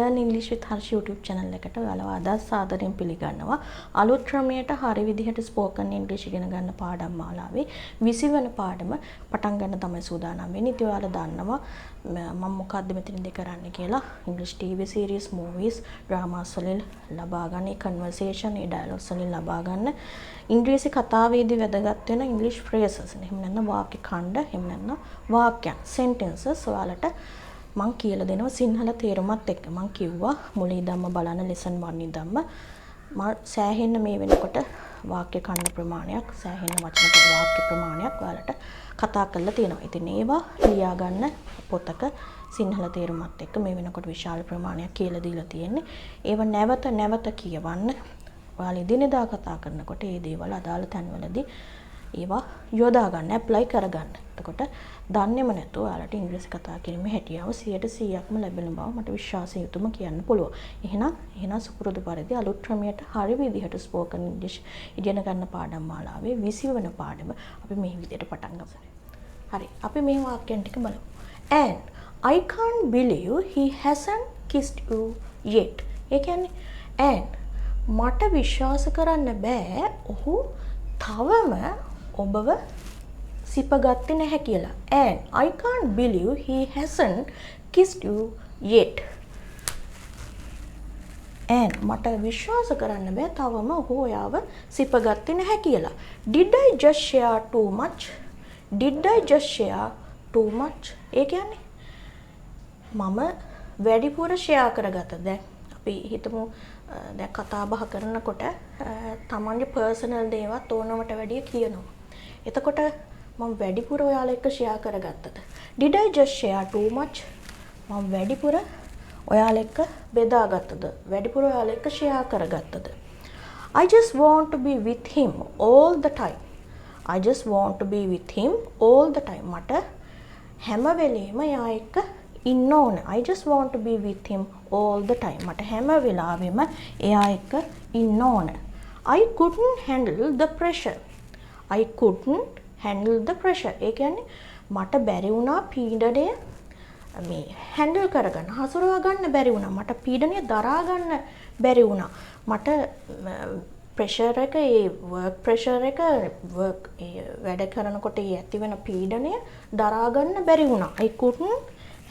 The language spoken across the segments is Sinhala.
Learn English with Harsh YouTube channel එකට ඔයාලව අදහස් සාදරයෙන් පිළිගන්නවා. අලුත් ක්‍රමයට හරි විදිහට spoken English ඉගෙන ගන්න පාඩම් මාලාවේ 20 වෙනි පාඩම පටන් ගන්න තමයි සූදානම් වෙන්නේ. ඉතින් ඔයාලා දන්නවා මම මොකද්ද මෙතනදී කරන්න කියලා. English TV series, movies, dramas වලින් ලබා ගන්න conversation, ඒ dialogues වලින් ලබා ගන්න ඉංග්‍රීසි කතාවේදී වැදගත් වෙන English phrases. එහෙම නැත්නම් වාක්‍ය ඛණ්ඩ, එහෙම නැත්නම් වාක්‍යයන්, sentences ඔයාලට මං කියලා දෙනවා සිංහල තේරුමත් එක්ක. මං කිව්වා මුලින් ඉඳන්ම බලන lesson 1 ඉඳන්ම මම සෑහෙන්න මේ වෙනකොට වාක්‍ය ඛණ්ඩ ප්‍රමාණයක්, සෑහෙන්න වචන වාක්‍ය ප්‍රමාණයක් ඔයාලට කතා කරලා තියෙනවා. ඉතින් ඒවා ලියා ගන්න පොතක සිංහල තේරුමත් එක්ක මේ වෙනකොට විශාල ප්‍රමාණයක් කියලා දීලා තියෙන්නේ. ඒවා නැවත නැවත කියවන්න. ඔයාලා ඉදිනදා කතා කරනකොට මේ දේවල් අදාළ තැන්වලදී ඒවා යොදා ගන්න, ඇප්ලයි කරගන්න. එතකොට දන්නේම නැතුව ඔයාලට ඉංග්‍රීසි කතා කිරීමේ හැකියාව 100%ක්ම ලැබෙන බව මට විශ්වාසයෙන් යුතුවම කියන්න පුළුවන්. එහෙනම් සුපුරුදු පරිදි අලුත් ක්‍රමයට හරි විදිහට spoken English ඉගෙන ගන්න පාඩම් මාලාවේ 20 වෙනි පාඩම අපි මේ විදිහට පටන් ගමු. හරි. අපි මේ වාක්‍යයන් ටික බලමු. And I can't believe he hasn't kissed you yet. ඒ කියන්නේ and මට විශ්වාස කරන්න බෑ ඔහු තවම ඔබව සිපගත්තේ නැහැ කියලා. And I can't believe he hasn't kissed you yet. And මට විශ්වාස කරන්න බෑ තවම ඔහු ඔයාව සිපගත්තේ නැහැ කියලා. Did I just share too much? Did I just share too much? ඒ කියන්නේ මම වැඩිපුර ෂෙයා කරගත්තා. දැන් අපි හිතමු දැන් කතා බහ කරනකොට තමන්ගේ පර්සනල් දේවල් ඕනවට වැඩිය කියනවා. එතකොට මම වැඩිපුර ඔයාලා එක්ක share කරගත්තද? Did I just share too much? මම වැඩිපුර ඔයාලා එක්ක බෙදාගත්තද? වැඩිපුර ඔයාලා එක්ක share කරගත්තද? I just want to be with him all the time. I just want to be with him all the time. මට හැම වෙලේම එයා එක්ක ඉන්න ඕන. I just want to be with him all the time. මට හැම වෙලාවෙම එයා එක්ක ඉන්න ඕන. I couldn't handle the pressure. I couldn't handle the pressure. ඒ කියන්නේ මට බැරි වුණා පීඩනය මේ හැන්ඩල් කරගන්න, හසුරවා ගන්න බැරි වුණා. මට පීඩනය දරා ගන්න බැරි වුණා. මට ප්‍රෙෂර් එක, ඒ වර්ක් ප්‍රෙෂර් එක, වැඩ කරනකොට ඒ ඇති වෙන පීඩනය දරා ගන්න බැරි වුණා. I couldn't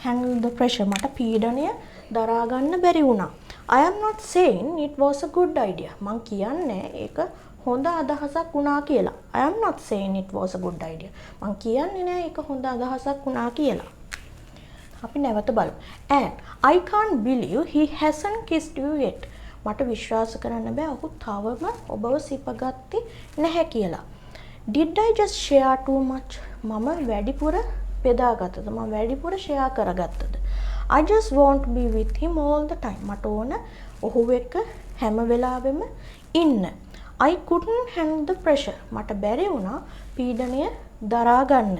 handle the pressure. මට පීඩනය දරා ගන්න බැරි වුණා. I am not saying it was a good idea. මං කියන්නේ ඒක හොඳ අදහසක් වුණා කියලා. I am not saying it was a good idea. මං කියන්නේ නෑ ඒක හොඳ අදහසක් වුණා කියලා. අපි නැවත බලමු. And I can't believe he hasn't kissed you yet. මට විශ්වාස කරන්න බෑ ඔහු තවම ඔබව සිපගත්තේ නැහැ කියලා. Did I just share too much? මම වැඩිපුර බෙදාගත්තද? මම වැඩිපුර share කරගත්තද? I just want to be with him all the time. මට ඕන ඔහු එක්ක හැම වෙලාවෙම ඉන්න. I couldn't handle the pressure. මට බැරි වුණා පීඩනය දරා ගන්න.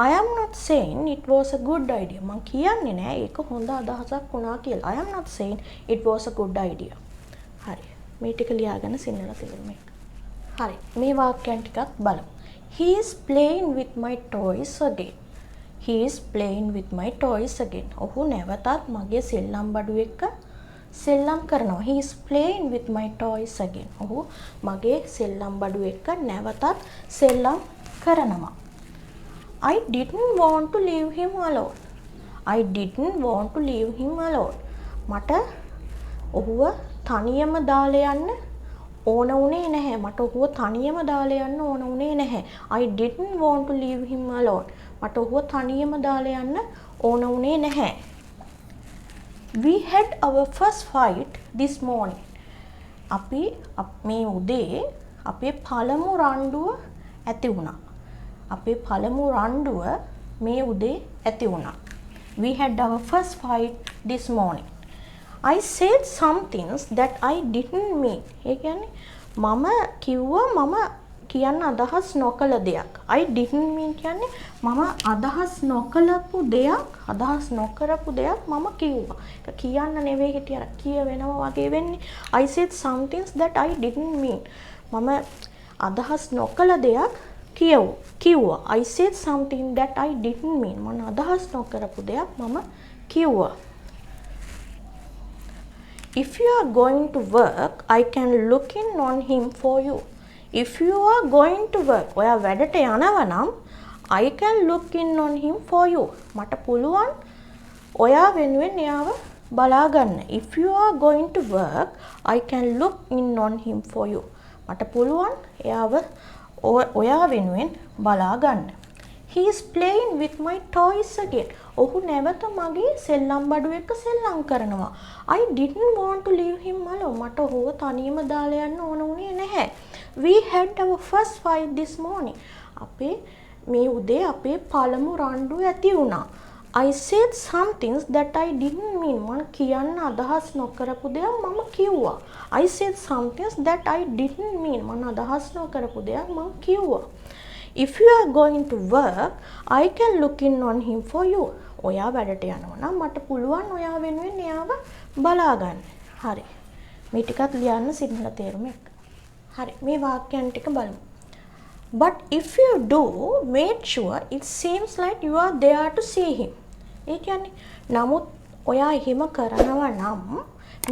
I am not saying it was a good idea. මං කියන්නේ නෑ ඒක හොඳ අදහසක් වුණා කියලා. I am not saying it was a good idea. හරි. මේ ටික ලියාගෙන සිංහල තේරුම එක. හරි. මේ වාක්‍යයන් ටිකක් බලමු. He is playing with my toys again. He is playing with my toys again. ඔහු නැවතත් මගේ සෙල්ලම් බඩු එක්ක සෙල්ලම් කරනවා. He is playing with my toys again. ඔහු මගේ සෙල්ලම් බඩු එක්ක නැවතත් සෙල්ලම් කරනවා. I didn't want to leave him alone. I didn't want to leave him alone. මට ඔහුව තනියම දාලා යන්න ඕන උනේ නැහැ. මට ඔහුව තනියම දාලා යන්න ඕන උනේ නැහැ. I didn't want to leave him alone. මට ඔහුව තනියම දාලා යන්න ඕන උනේ නැහැ. We had our first fight this morning. අපි මේ උදේ අපේ පළමු රණ්ඩුව ඇති වුණා. අපේ පළමු රණ්ඩුව මේ උදේ ඇති වුණා. We had our first fight this morning. I said some things that I didn't mean. ඒ කියන්නේ මම කිව්වා මම කියන්න අදහස් නොකළ දෙයක්. I didn't mean කියන්නේ මම අදහස් නොකළපු දෙයක්, අදහස් නොකරපු දෙයක් මම කිව්වා. ඒක කියන්න නෙවෙයි හිටිය අර කියවෙනවා වගේ වෙන්නේ. I said some things that I didn't mean. මම අදහස් නොකළ දෙයක් කිව්වා. I said something that I didn't mean. මම අදහස් නොකරපු දෙයක් මම කිව්වා. If you are going to work, I can look in on him for you. If you are going to work, ඔයා වැඩට යනවා නම් I can look in on him for you. මට පුළුවන් ඔයා වෙනුවෙන් එයාව බලා ගන්න. If you are going to work, I can look in on him for you. මට පුළුවන් එයාව ඔයා වෙනුවෙන් බලා ගන්න. He is playing with my toys again. ඔහු නැවත මගේ සෙල්ලම් බඩු එක්ක සෙල්ලම් කරනවා. I didn't want to leave him alone. මට ඔහුව තනියම දාලා යන්න ඕන වුණේ නැහැ. We had our first fight this morning. අපේ මේ උදේ අපේ පළමු රණ්ඩු ඇති වුණා. I said some things that I didn't mean. මම කියන්න අදහස් නොකරපු දේවල් මම කිව්වා. I said some things that I didn't mean. මම අදහස් නොකරපු දේවල් මම කිව්වා. If you are going to work, I can look in on him for you. ඔයා වැඩට යනවා නම් මට පුළුවන් ඔයා වෙනුවෙන් එයාව බලා ගන්න. හරි. මේ ටිකත් ලියන්න සිංහල තේරුම එක්ක. හරි. මේ වාක්‍යයන් ටික බලමු. But if you do, make sure it seems like you are there to see him. ඒ කියන්නේ නමුත් ඔයා එහෙම කරනවා නම්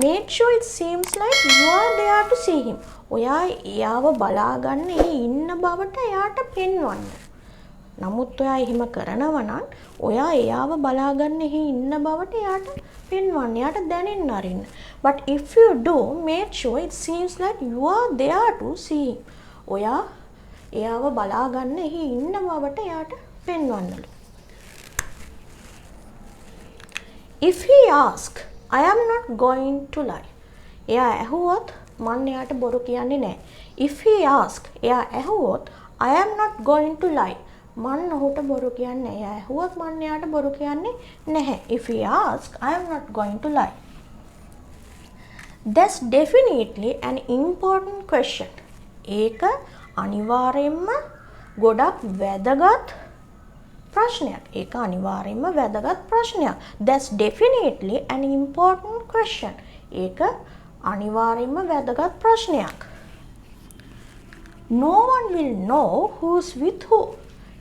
make sure it seems like you are there to see him. ඔයා එයාව බලා ගන්න ඉන්න බවට එයාට පෙන්වන්න. නමුත් ඔයා එහෙම කරනවා නම් ඔයා එයාව බලා ගන්න ඉන්න බවට එයාට පෙන්වන්න. එයාට දැනෙන්න අරින්න. But if you do, make sure it seems like you are there to see him. ඔයා එයාව බලා ගන්න ඉන්න බවට එයාට පෙන්වන්නලු. If he asks, I am not going to lie. එයා ඇහුවොත් මම එයාට බොරු කියන්නේ නැහැ. If he asks, එයා ඇහුවොත් I am not going to lie. මම ඔහුට බොරු කියන්නේ නැහැ. එයා ඇහුවොත් මම එයාට බොරු කියන්නේ නැහැ. If he asks, I am not going to lie. That's definitely an important question. ඒක අනිවාර්යයෙන්ම ගොඩක් වැදගත් ප්‍රශ්නයක්. ඒක අනිවාර්යයෙන්ම වැදගත් ප්‍රශ්නයක්. That's definitely an important question. ඒක අනිවාර්යයෙන්ම වැදගත් ප්‍රශ්නයක්. No one will know who's with who.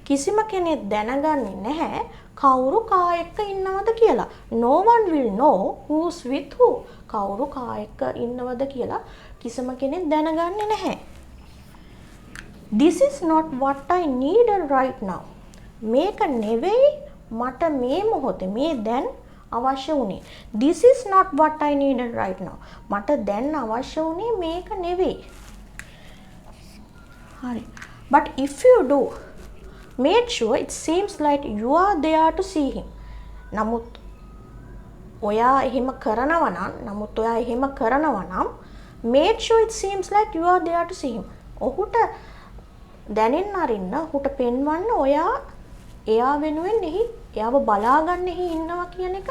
කිසිම කෙනෙක් දැනගන්නේ නැහැ කවුරු කා එක්ක ඉන්නවද කියලා. No one will know who's with who. කවුරු කා එක්ක ඉන්නවද කියලා කිසිම කෙනෙක් දැනගන්නේ නැහැ. This is not what I need right now. මේක නෙවෙයි මට මේ මොහොතේ මේ දැන් අවශ්‍ය වුණේ. This is not what I needed right now. මට දැන් අවශ්‍ය වුණේ මේක නෙවෙයි. හරි. But if you do, make sure it seems like you are there to see him. නමුත් ඔයා එහෙම කරනවා නම් make sure it seems like you are there to see him. ඔහුට දැනෙන්න අරින්න ඔහුට පෙන්වන්න ඔයා එයා වෙනුවෙන් එයාව බලා ගන්න ඉන්නවා කියන එක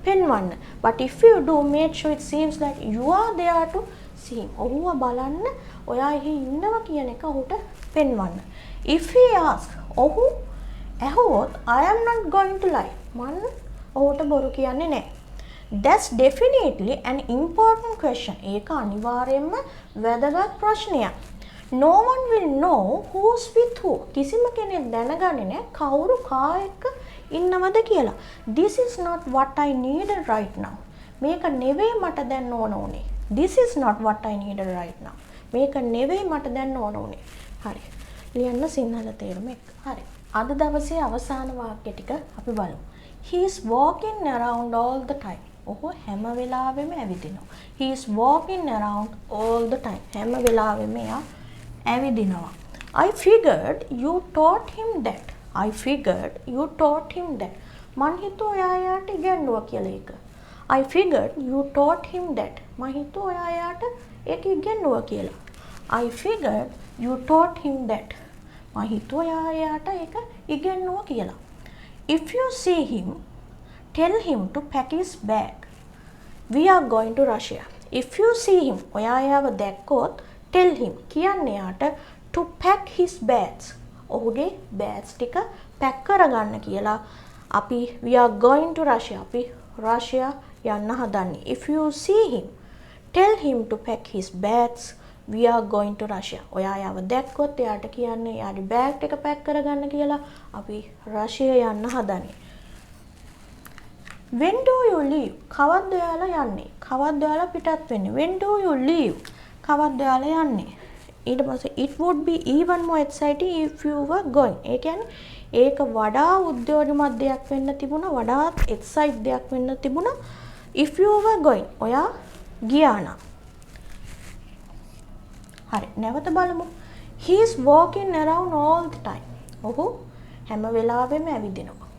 පෙන්වන්න. But if you do, make sure it seems like you are there to see him. ඔහුව බලන්න ඔයා ඉන්නවා කියන එක ඔහුට පෙන්වන්න. If he asks, ඔහු ඇහුවොත් I am not going to lie. මම ඔහුට බොරු කියන්නේ නැහැ. That's definitely an important question. ඒක අනිවාර්යයෙන්ම වැදගත් ප්‍රශ්නයක්. No one will know who's with who. කිසිම කෙනෙක් දැනගන්නේ නැහැ කවුරු කා එක්ක ඉන්නවද කියලා. This is not what I needed right now. මේක නෙවෙයි මට දැන් ඕන උනේ. This is not what I needed right now. මේක නෙවෙයි මට දැන් ඕන උනේ. හරි. ලියන්න සිංහල තේරුම එක්ක. හරි. අද දවසේ අවසාන වාක්‍ය ටික අපි බලමු. He is walking around all the time. ඔහු හැම වෙලාවෙම ඇවිදිනවා. He is walking around all the time. හැම වෙලාවෙම එයා ඇවිදිනවා. I figured you taught him that. I figured you taught him that. මං හිතුවා ඔයා එයාට ඉගෙනුවා කියලා ඒක. I figured you taught him that. මං හිතුවා ඔයා එයාට ඒක ඉගෙනුවා කියලා. I figured you taught him that. මං හිතුවා ඔයා එයාට ඒක ඉගෙනුවා කියලා. If you see him, tell him to pack his bag. We are going to Russia. If you see him, ඔයා එයාව දැක්කොත් tell him කියන්න එයාට to pack his bags. ඔහුගේ bags ටික pack කරගන්න කියලා. අපි we are going to Russia. අපි Russia යන්න හදන්නේ. If you see him, tell him to pack his bags. We are going to Russia. ඔයා එයාව දැක්කොත් එයාට කියන්න එයාගේ bag ටික pack කරගන්න කියලා. අපි Russia යන්න හදන්නේ. when do you leave? කවද්ද ඔයාලා යන්නේ? කවද්ද ඔයාලා පිටත් වෙන්නේ? when do you leave? කවද්ද ඔයාලා යන්නේ? ඊට පස්සේ it would be even more exciting if you were going. ඒ කියන්නේ ඒක වඩා උද්‍යෝගමත් දෙයක් වෙන්න තිබුණා, වඩාත් excited දෙයක් වෙන්න තිබුණා if you were going. ඔයා ගියා නම්. හරි, නැවත බලමු. He is walking around all the time. ඔහු හැම වෙලාවෙම ඇවිදිනවා.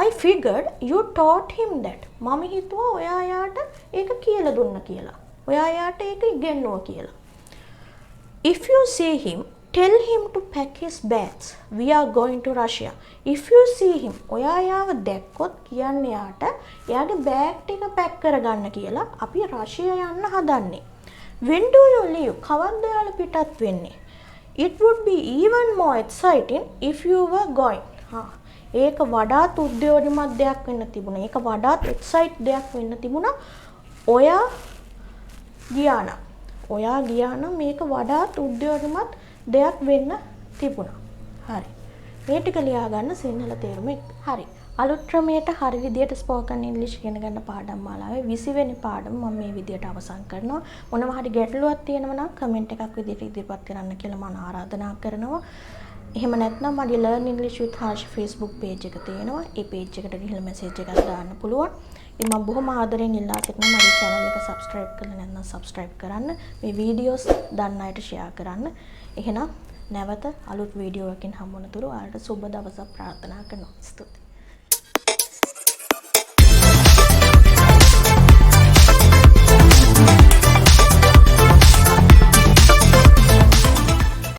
I figured you taught him that. මම හිතුවා ඔයා යාට ඒක කියලා දුන්න කියලා. ඔයා යාට ඒක ඉගෙනුවා කියලා. If you see him, tell him to pack his bags. We are going to Russia. If you see him, ඔයා යාව දැක්කොත් කියන්න යාට එයාගේ බෑග් ටික පැක් කරගන්න කියලා. අපි රෂියා යන්න හදන්නේ. When do you leave? කවද්ද ඔයාලා පිටත් වෙන්නේ? It would be even more exciting if you were going. ඒක වඩාත් උද්‍යෝගමත් දෙයක් වෙන්න තිබුණා. ඒක වඩාත් excited දෙයක් වෙන්න තිබුණා. ඔයා ගියා නම්. ඔයා ගියා නම් මේක වඩාත් උද්‍යෝගමත් දෙයක් වෙන්න තිබුණා. හරි. මේ ටික ලියා ගන්න සිංහල තේරුම හරි. අලුත් ක්‍රමයට හරි විදියට ස්පෝකන් ඉංග්‍රීසි ඉගෙන ගන්න පාඩම් මාලාවේ 20 වෙනි පාඩම මම මේ විදියට අවසන් කරනවා. මොනවා හරි ගැටලුවක් තියෙනවා නම් කමෙන්ට් එකක් විදියට ඉදිරිපත් කරන්න කියලා මම ආරාධනා කරනවා. එහෙම නැත්නම් මගේ Learn English with Harsh Facebook page එක තියෙනවා. ඒ page එකට ගිහලා message එකක් දාන්න පුළුවන්. ඉතින් මම බොහොම ආදරෙන් ඉල්ලා සිටිනවා මගේ channel එක subscribe කරලා නැත්නම් subscribe කරන්න. මේ videos දන්න අයට share කරන්න. එහෙනම් නැවත අලුත් වීඩියෝ එකකින් හමු වන තුරු ඔයාලට සුබ දවසක් ප්‍රාර්ථනා කරනවා. ස්තුතියි.